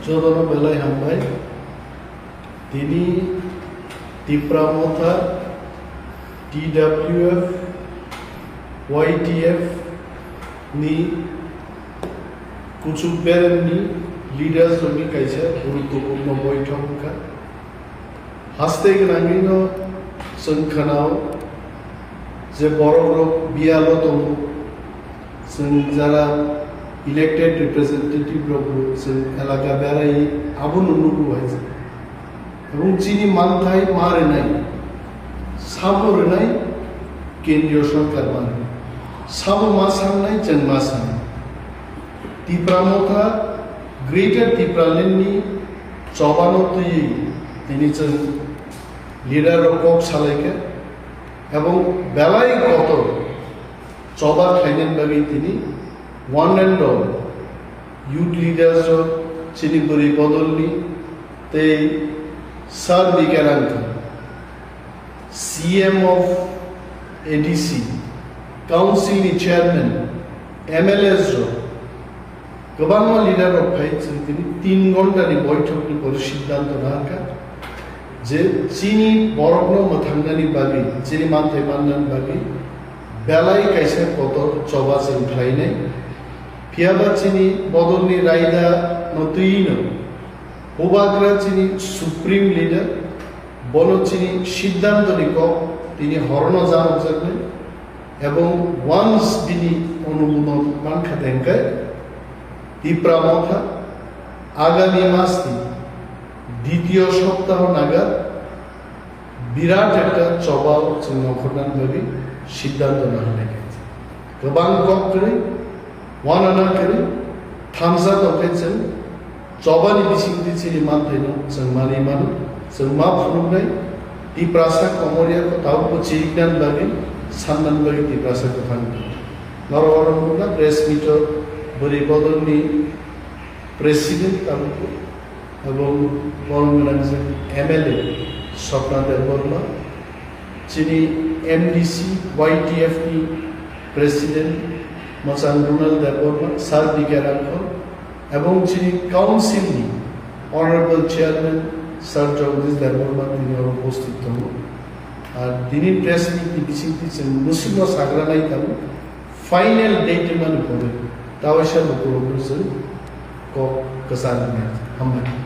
Jodono belai hambai tini Tipra motha TWF YTF ni kuchuberen ni leaders ni kaisa guruত্বপূর্ণ বৈঠক হাসতে গনাঙ্গিনো সংখানাও যে বড় বড় বিয়ালো দङ जों যারা ইলেক্টেড রিপ্রেজেন্টেটিভ রব जों এলাকা বেড়াই আবু নুনুকু হয়েছে এবং চিনি মানথাই মারিনাই সাবরনাই কেন্দ্রীয় সরকার মানে সাবো মাসামনাই जों মাসাম তিপ্রা মথা গ্রেটার তিপ্রালেননি চবানতই তিনি जों লিডার কক সালাইকে এবং বেলাই কোtor Chuba khainai bagi tini one and all youth leaders chini buri bodolni te salni CM of ADC council ni chairman MLAs gobernment leader of khai tini 3 ঘন্টা ni বৈঠক ni pore সিদ্ধান্ত নাকা je chini borogno manrinani bagui chini manthai manrinani bagui belai kaisa kotor Chuba जों khainai phiaba chini bodolni raida notuino obagra chini supreme leader bono chini siddhanto ni kok tini horono janok jagbe ebong once bini অনুমোদন মানখা দেনকে Tipra motha আগামী মাসে দ্বিতীয় সপ্তাহ নাগাদ বিরাট একটা Chuba जों নখরনান বাগি সিদ্ধান্ত নেওয়া হয়েছে গোবাং কক করে ওয়ানানা করে থামসা দকেছেন Chuba-ni bisingti chini manthai-no जों mani manu जों ma phunungnai Tiprasa komoria ko taupo chiriknan bagi sannan bagi Tiprasa ko phangti norowarongna press meet buri bodolni president taupo এবং Manrinani MLA Swapna Debbarma chini MDC YTF ni president Manrinani Debbarma sar Bg MLA এবং chini council ni honorable chairman sir Debbarma তিনি উপস্থিত হন আর তিনি press meet বিসিংতি মুসলিম সাগরানাই তাম final date মানে পড়ে তাওয়াশা উপলব্ধ ক কসান হামলা